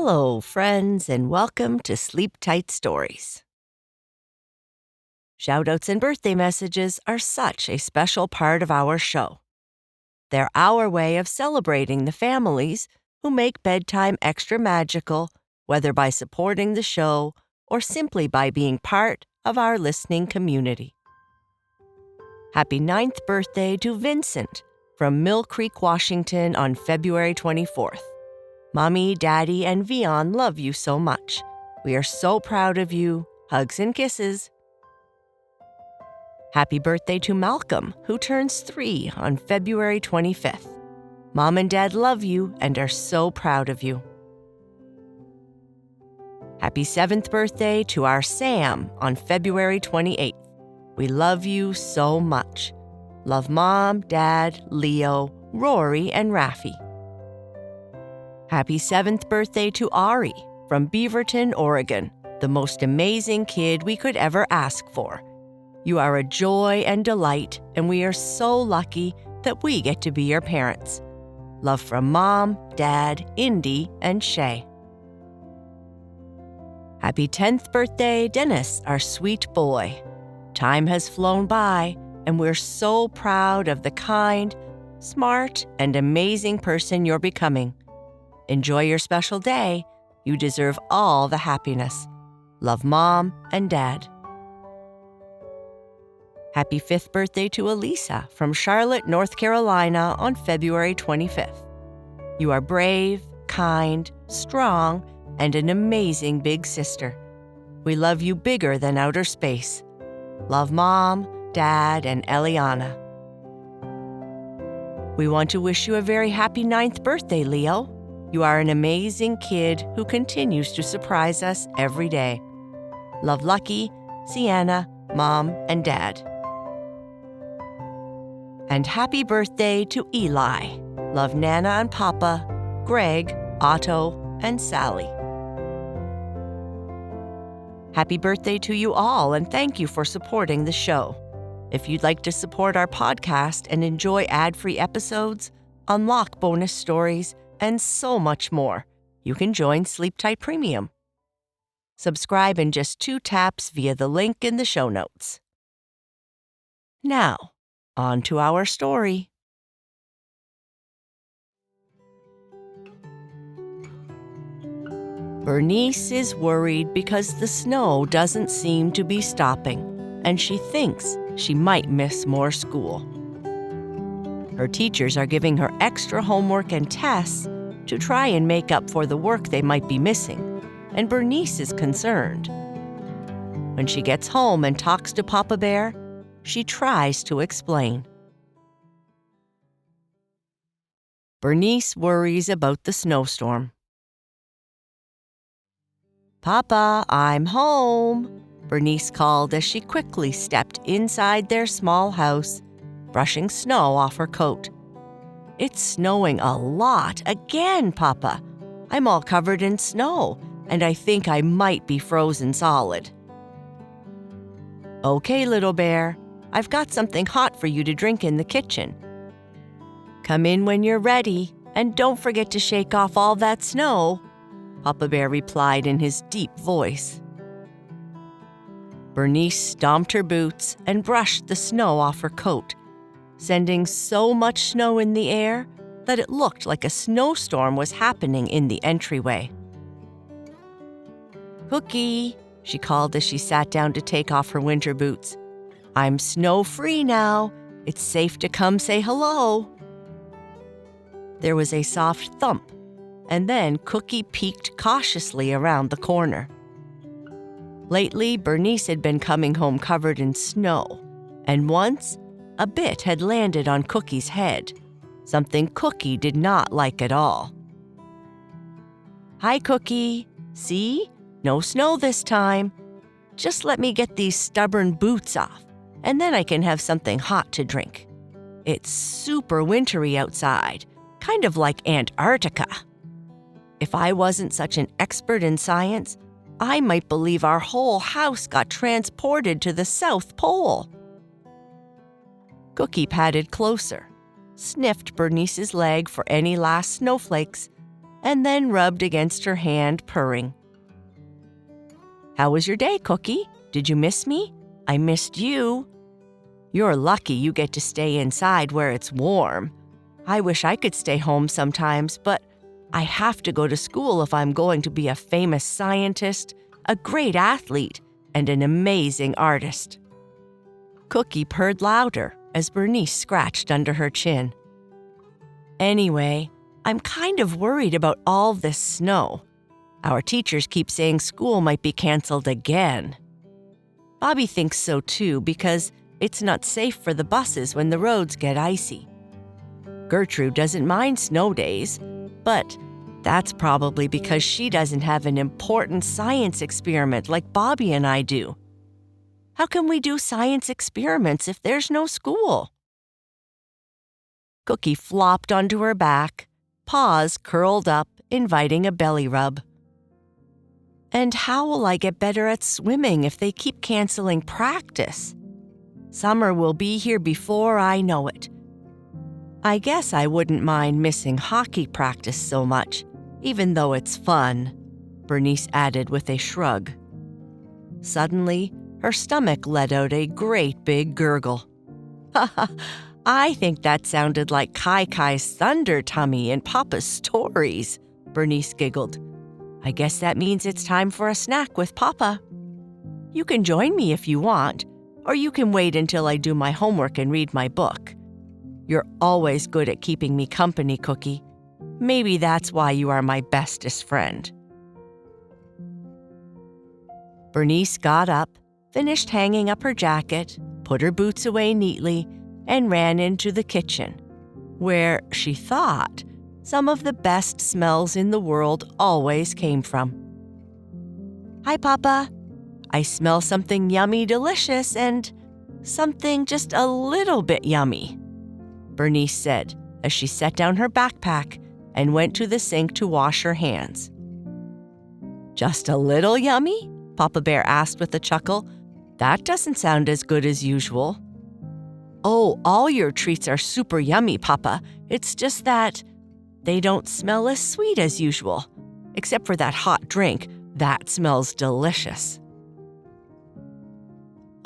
Hello, friends, and welcome to Sleep Tight Stories. Shoutouts and birthday messages are such a special part of our show. They're our way of celebrating the families who make bedtime extra magical, whether by supporting the show or simply by being part of our listening community. Happy 9th birthday to Vincent from Mill Creek, Washington on February 24th. Mommy, Daddy, and Vion love you so much. We are so proud of you. Hugs and kisses. Happy birthday to Malcolm, who turns 3 on February 25th. Mom and Dad love you and are so proud of you. Happy 7th birthday to our Sam on February 28th. We love you so much. Love Mom, Dad, Leo, Rory, and Rafi. Happy 7th birthday to Ari from Beaverton, Oregon, the most amazing kid we could ever ask for. You are a joy and delight, and we are so lucky that we get to be your parents. Love from Mom, Dad, Indy, and Shay. Happy 10th birthday, Dennis, our sweet boy. Time has flown by, and we're so proud of the kind, smart, and amazing person you're becoming. Enjoy your special day. You deserve all the happiness. Love Mom and Dad. Happy 5th birthday to Elisa from Charlotte, North Carolina on February 25th. You are brave, kind, strong, and an amazing big sister. We love you bigger than outer space. Love Mom, Dad, and Eliana. We want to wish you a very happy 9th birthday, Leo. You are an amazing kid who continues to surprise us every day. Love Lucky, Sienna, Mom, and Dad. And happy birthday to Eli. Love Nana and Papa, Greg, Otto, and Sally. Happy birthday to you all, and thank you for supporting the show. If you'd like to support our podcast and enjoy ad-free episodes, unlock bonus stories, and so much more, you can join Sleep Tight Premium. Subscribe in just 2 taps via the link in the show notes. Now, on to our story. Bernice is worried because the snow doesn't seem to be stopping, and she thinks she might miss more school. Her teachers are giving her extra homework and tests to try and make up for the work they might be missing, and Bernice is concerned. When she gets home and talks to Papa Bear, she tries to explain. Bernice worries about the snowstorm. "Papa, I'm home," Bernice called as she quickly stepped inside their small house, brushing snow off her coat. "It's snowing a lot again, Papa. I'm all covered in snow, and I think I might be frozen solid." "Okay, little bear, I've got something hot for you to drink in the kitchen. Come in when you're ready, and don't forget to shake off all that snow," Papa Bear replied in his deep voice. Bernice stomped her boots and brushed the snow off her coat, sending so much snow in the air that it looked like a snowstorm was happening in the entryway. "Cookie," she called as she sat down to take off her winter boots. "I'm snow-free now. It's safe to come say hello." There was a soft thump, and then Cookie peeked cautiously around the corner. Lately, Bernice had been coming home covered in snow, and once, a bit had landed on Cookie's head, something Cookie did not like at all. "Hi, Cookie. See? No snow this time. Just let me get these stubborn boots off, and then I can have something hot to drink. It's super wintry outside, kind of like Antarctica. If I wasn't such an expert in science, I might believe our whole house got transported to the South Pole." Cookie padded closer, sniffed Bernice's leg for any last snowflakes, and then rubbed against her hand, purring. "How was your day, Cookie? Did you miss me? I missed you." "You're lucky you get to stay inside where it's warm. I wish I could stay home sometimes, but I have to go to school if I'm going to be a famous scientist, a great athlete, and an amazing artist." Cookie purred louder as Bernice scratched under her chin. "Anyway, I'm kind of worried about all this snow. Our teachers keep saying school might be canceled again." Bobby thinks so too because it's not safe for the buses when the roads get icy. Gertrude doesn't mind snow days, but that's probably because she doesn't have an important science experiment like Bobby and I do. How can we do science experiments if there's no school? Cookie flopped onto her back, paws curled up, inviting a belly rub. "And how will I get better at swimming if they keep canceling practice? Summer will be here before I know it. I guess I wouldn't mind missing hockey practice so much, even though it's fun," Bernice added with a shrug. Suddenly, her stomach let out a great big gurgle. "Ha ha, I think that sounded like Kai Kai's thunder tummy in Papa's stories," Bernice giggled. "I guess that means it's time for a snack with Papa. You can join me if you want, or you can wait until I do my homework and read my book. You're always good at keeping me company, Cookie. Maybe that's why you are my bestest friend." Bernice got up, finished hanging up her jacket, put her boots away neatly, and ran into the kitchen, where, she thought, some of the best smells in the world always came from. "Hi, Papa. I smell something yummy delicious and something just a little bit yummy," Bernice said as she set down her backpack and went to the sink to wash her hands. "Just a little yummy?" Papa Bear asked with a chuckle. "That doesn't sound as good as usual." "Oh, all your treats are super yummy, Papa. It's just that they don't smell as sweet as usual, except for that hot drink. That smells delicious."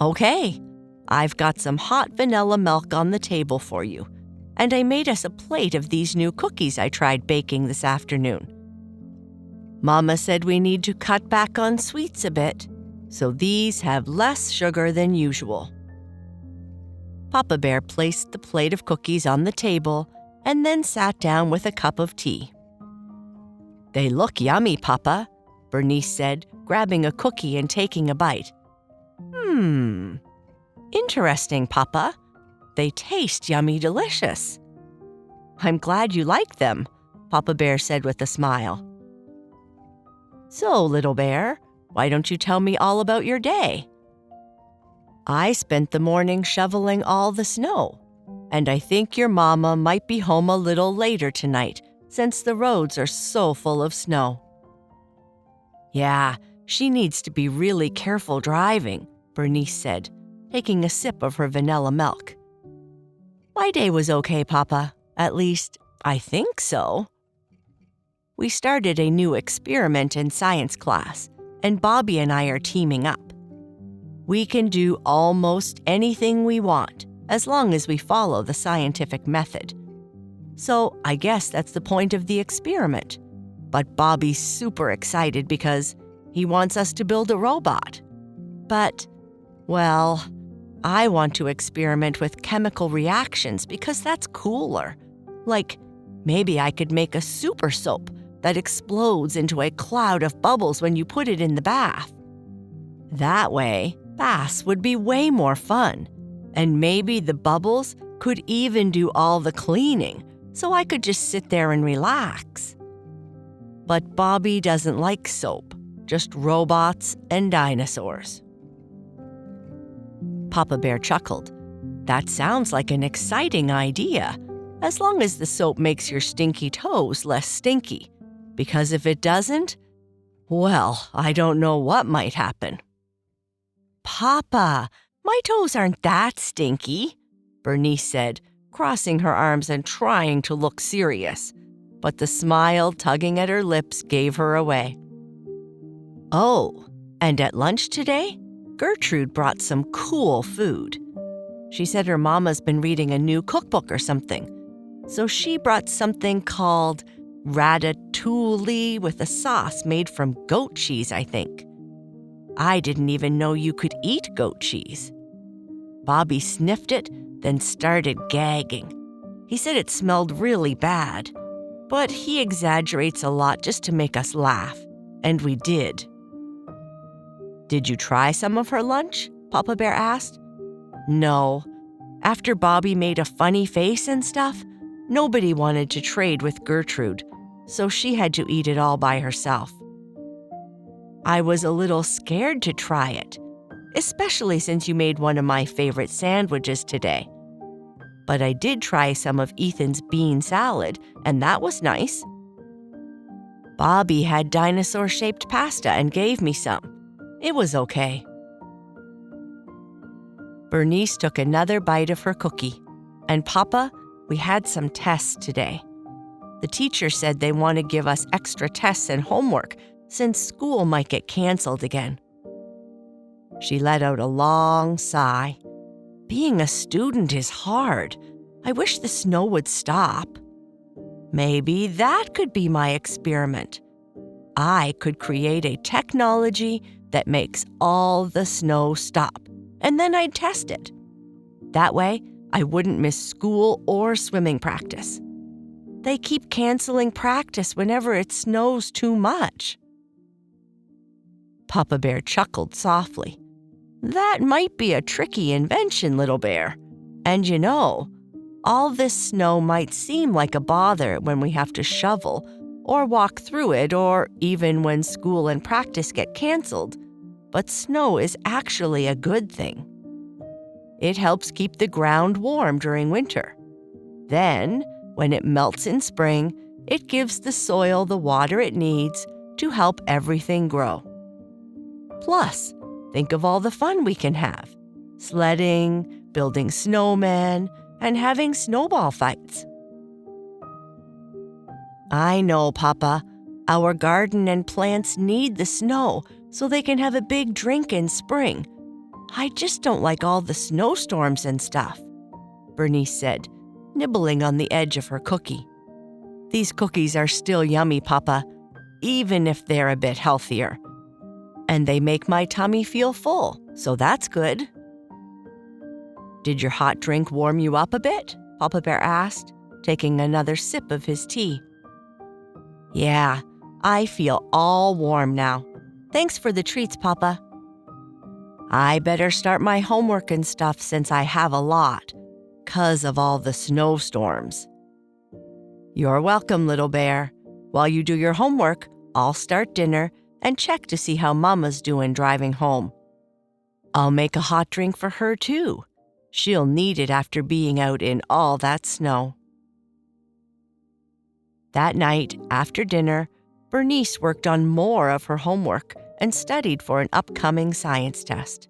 "Okay, I've got some hot vanilla milk on the table for you, and I made us a plate of these new cookies I tried baking this afternoon. Mama said we need to cut back on sweets a bit, so these have less sugar than usual." Papa Bear placed the plate of cookies on the table and then sat down with a cup of tea. "They look yummy, Papa," Bernice said, grabbing a cookie and taking a bite. Interesting, Papa. They taste yummy delicious." "I'm glad you like them," Papa Bear said with a smile. "So, little bear, why don't you tell me all about your day?" "I spent the morning shoveling all the snow, and I think your mama might be home a little later tonight since the roads are so full of snow." "Yeah, she needs to be really careful driving," Bernice said, taking a sip of her vanilla milk. "My day was okay, Papa. At least, I think so." We started a new experiment in science class, and Bobby and I are teaming up. We can do almost anything we want, as long as we follow the scientific method. So I guess that's the point of the experiment. But Bobby's super excited because he wants us to build a robot. But, well, I want to experiment with chemical reactions because that's cooler. Like, maybe I could make a super soap that explodes into a cloud of bubbles when you put it in the bath. That way, baths would be way more fun, and maybe the bubbles could even do all the cleaning, so I could just sit there and relax. But Bobby doesn't like soap, just robots and dinosaurs. Papa Bear chuckled. "That sounds like an exciting idea, as long as the soap makes your stinky toes less stinky. Because if it doesn't, well, I don't know what might happen." "Papa, my toes aren't that stinky," Bernice said, crossing her arms and trying to look serious. but the smile tugging at her lips gave her away. Oh, and at lunch today, Gertrude brought some cool food. She said her mama's been reading a new cookbook or something, so she brought something called ratatouille with a sauce made from goat cheese, I think. I didn't even know you could eat goat cheese. Bobby sniffed it, then started gagging. He said it smelled really bad, but he exaggerates a lot just to make us laugh, and we did. Did you try some of her lunch? Papa Bear asked. No. After Bobby made a funny face and stuff, nobody wanted to trade with Gertrude, so she had to eat it all by herself. I was a little scared to try it, especially since you made one of my favorite sandwiches today. But I did try some of Ethan's bean salad, and that was nice. Bobby had dinosaur-shaped pasta and gave me some. It was okay. Bernice took another bite of her cookie. And Papa, we had some tests today. The teacher said they want to give us extra tests and homework since school might get canceled again. She let out a long sigh. Being a student is hard. I wish the snow would stop. Maybe that could be my experiment. I could create a technology that makes all the snow stop, and then I'd test it. That way, I wouldn't miss school or swimming practice. They keep canceling practice whenever it snows too much. Papa Bear chuckled softly. That might be a tricky invention, Little Bear. And you know, all this snow might seem like a bother when we have to shovel or walk through it, or even when school and practice get canceled, but snow is actually a good thing. It helps keep the ground warm during winter. Then, when it melts in spring, it gives the soil the water it needs to help everything grow. Plus, think of all the fun we can have: sledding, building snowmen, and having snowball fights. I know, Papa. Our garden and plants need the snow so they can have a big drink in spring. I just don't like all the snowstorms and stuff, Bernice said, nibbling on the edge of her cookie. These cookies are still yummy, Papa, even if they're a bit healthier. And they make my tummy feel full, so that's good. Did your hot drink warm you up a bit? Papa Bear asked, taking another sip of his tea. Yeah, I feel all warm now. Thanks for the treats, Papa. I better start my homework and stuff since I have a lot, 'cause of all the snowstorms. You're welcome, Little Bear. While you do your homework, I'll start dinner and check to see how Mama's doing driving home. I'll make a hot drink for her, too. She'll need it after being out in all that snow. That night, after dinner, Bernice worked on more of her homework and studied for an upcoming science test.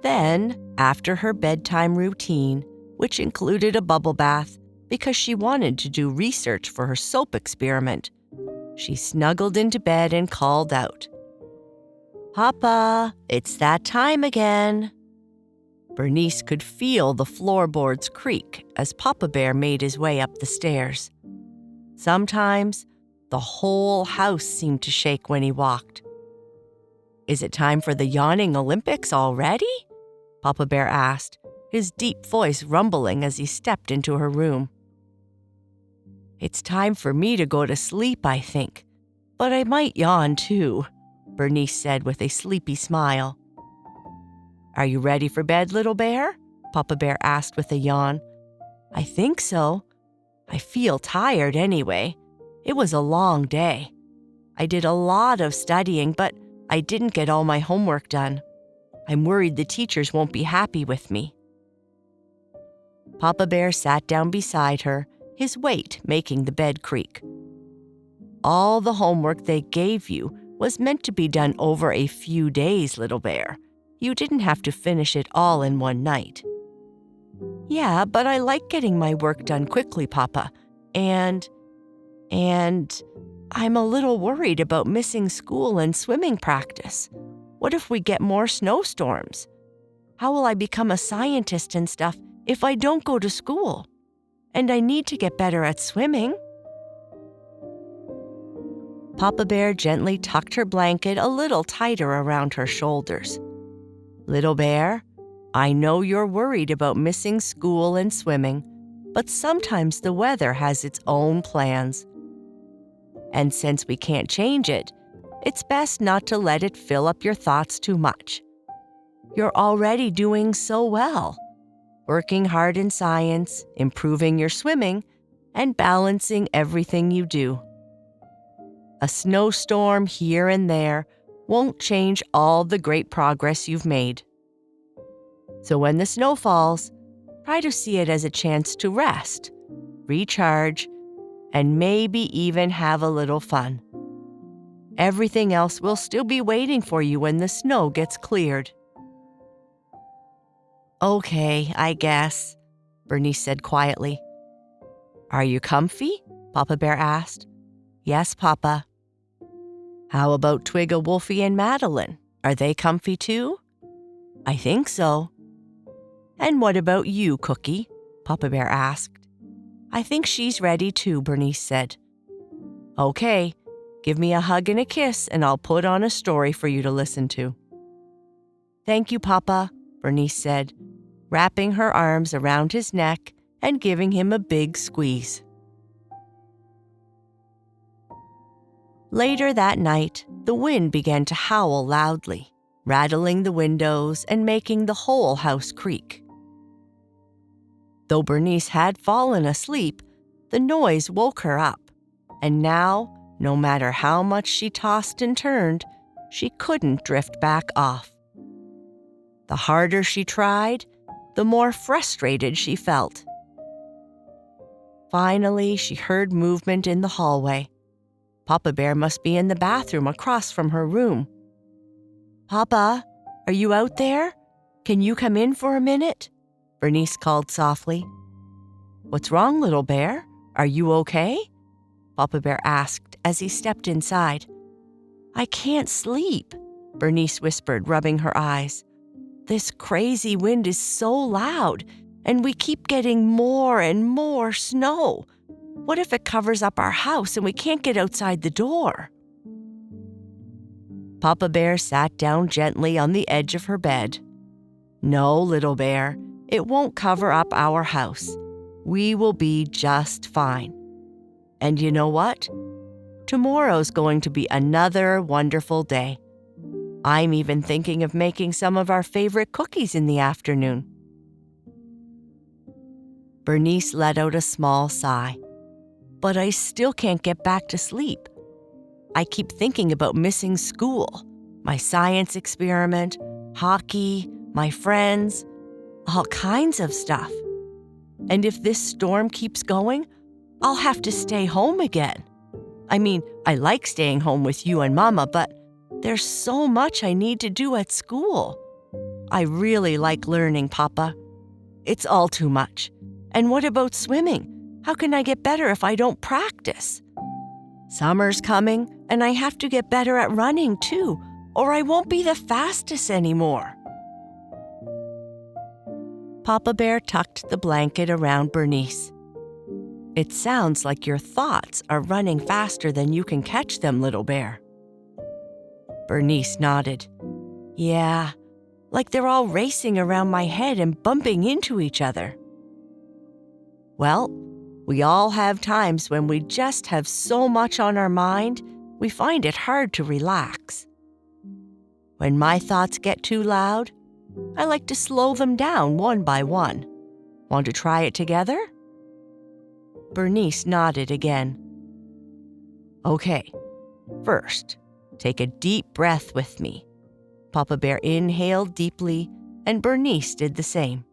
Then, after her bedtime routine, which included a bubble bath because she wanted to do research for her soap experiment, she snuggled into bed and called out, "Papa, it's that time again." Bernice could feel the floorboards creak as Papa Bear made his way up the stairs. Sometimes, the whole house seemed to shake when he walked. "Is it time for the yawning Olympics already?" Papa Bear asked, his deep voice rumbling as he stepped into her room. "It's time for me to go to sleep, I think, but I might yawn too," Bernice said with a sleepy smile. "Are you ready for bed, Little Bear?" Papa Bear asked with a yawn. "I think so. I feel tired anyway. It was a long day. I did a lot of studying, but I didn't get all my homework done. I'm worried the teachers won't be happy with me." Papa Bear sat down beside her, his weight making the bed creak. "All the homework they gave you was meant to be done over a few days, Little Bear. You didn't have to finish it all in one night." "Yeah, but I like getting my work done quickly, Papa. And And I'm a little worried about missing school and swimming practice. What if we get more snowstorms? How will I become a scientist and stuff if I don't go to school? And I need to get better at swimming. Papa Bear gently tucked her blanket a little tighter around her shoulders. Little Bear, I know you're worried about missing school and swimming, but sometimes the weather has its own plans. And since we can't change it, it's best not to let it fill up your thoughts too much. You're already doing so well, working hard in science, improving your swimming, and balancing everything you do. A snowstorm here and there won't change all the great progress you've made. So when the snow falls, try to see it as a chance to rest, recharge, and maybe even have a little fun. Everything else will still be waiting for you when the snow gets cleared. Okay, I guess, Bernice said quietly. Are you comfy? Papa Bear asked. Yes, Papa. How about Twigga, Wolfie, and Madeline? Are they comfy too? I think so. And what about you, Cookie? Papa Bear asked. I think she's ready too, Bernice said. Okay, give me a hug and a kiss and I'll put on a story for you to listen to. Thank you, Papa, Bernice said, wrapping her arms around his neck and giving him a big squeeze. Later that night, the wind began to howl loudly, rattling the windows and making the whole house creak. Though Bernice had fallen asleep, the noise woke her up, and now, no matter how much she tossed and turned, she couldn't drift back off. The harder she tried, the more frustrated she felt. Finally, she heard movement in the hallway. Papa Bear must be in the bathroom across from her room. Papa, are you out there? Can you come in for a minute? Bernice called softly. What's wrong, little bear? Are you okay? Papa Bear asked as he stepped inside. I can't sleep, Bernice whispered, rubbing her eyes. This crazy wind is so loud, and we keep getting more and more snow. What if it covers up our house and we can't get outside the door? Papa Bear sat down gently on the edge of her bed. No, little bear, it won't cover up our house. We will be just fine. And you know what? Tomorrow's going to be another wonderful day. I'm even thinking of making some of our favorite cookies in the afternoon. Bernice let out a small sigh. But I still can't get back to sleep. I keep thinking about missing school, my science experiment, hockey, my friends, all kinds of stuff. And if this storm keeps going, I'll have to stay home again. I mean, I like staying home with you and Mama, but there's so much I need to do at school. I really like learning, Papa. It's all too much. And what about swimming? How can I get better if I don't practice? Summer's coming, and I have to get better at running too, or I won't be the fastest anymore. Papa Bear tucked the blanket around Bernice. It sounds like your thoughts are running faster than you can catch them, little bear. Bernice nodded. Yeah, like they're all racing around my head and bumping into each other. Well, we all have times when we just have so much on our mind, we find it hard to relax. When my thoughts get too loud, I like to slow them down one by one. Want to try it together? Bernice nodded again. Okay, first, take a deep breath with me. Papa Bear inhaled deeply, and Bernice did the same.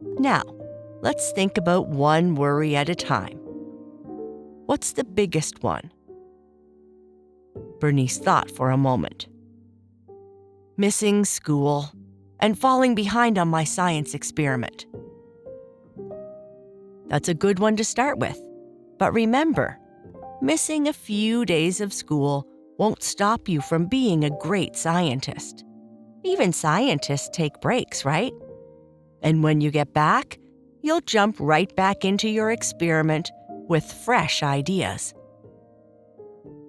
Now, let's think about one worry at a time. What's the biggest one? Bernice thought for a moment. Missing school and falling behind on my science experiment. That's a good one to start with. But remember, missing a few days of school won't stop you from being a great scientist. Even scientists take breaks, right? And when you get back, you'll jump right back into your experiment with fresh ideas.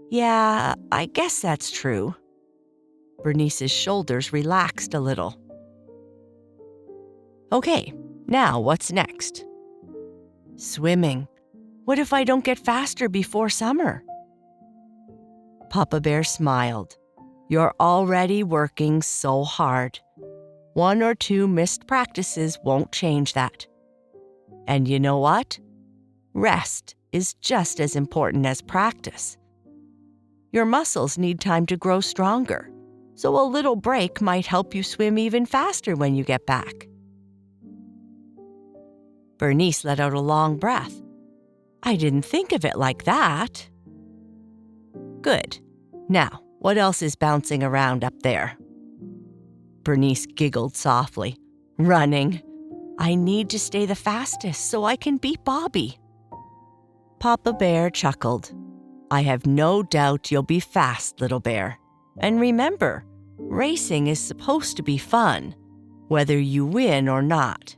Yeah, I guess that's true. Bernice's shoulders relaxed a little. Okay, now what's next? Swimming. What if I don't get faster before summer? Papa Bear smiled. You're already working so hard. 1 or 2 missed practices won't change that. And you know what? Rest is just as important as practice. Your muscles need time to grow stronger, so a little break might help you swim even faster when you get back. Bernice let out a long breath. I didn't think of it like that. Good. Now, what else is bouncing around up there? Bernice giggled softly. Running. I need to stay the fastest so I can beat Bobby. Papa Bear chuckled. I have no doubt you'll be fast, little bear. And remember, racing is supposed to be fun, whether you win or not.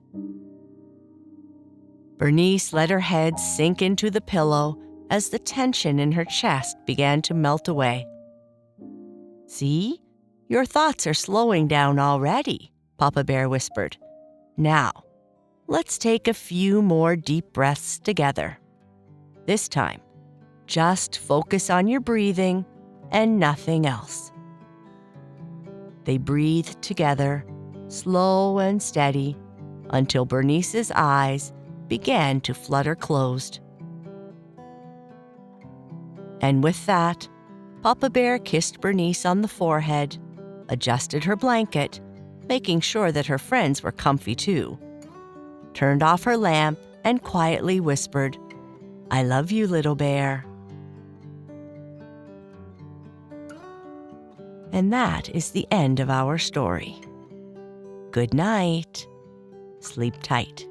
Bernice let her head sink into the pillow as the tension in her chest began to melt away. See? Your thoughts are slowing down already, Papa Bear whispered. Now, let's take a few more deep breaths together. This time, just focus on your breathing and nothing else. They breathed together, slow and steady, until Bernice's eyes began to flutter closed. And with that, Papa Bear kissed Bernice on the forehead, adjusted her blanket, making sure that her friends were comfy too, turned off her lamp, and quietly whispered, I love you, little bear. And that is the end of our story. Good night. Sleep tight.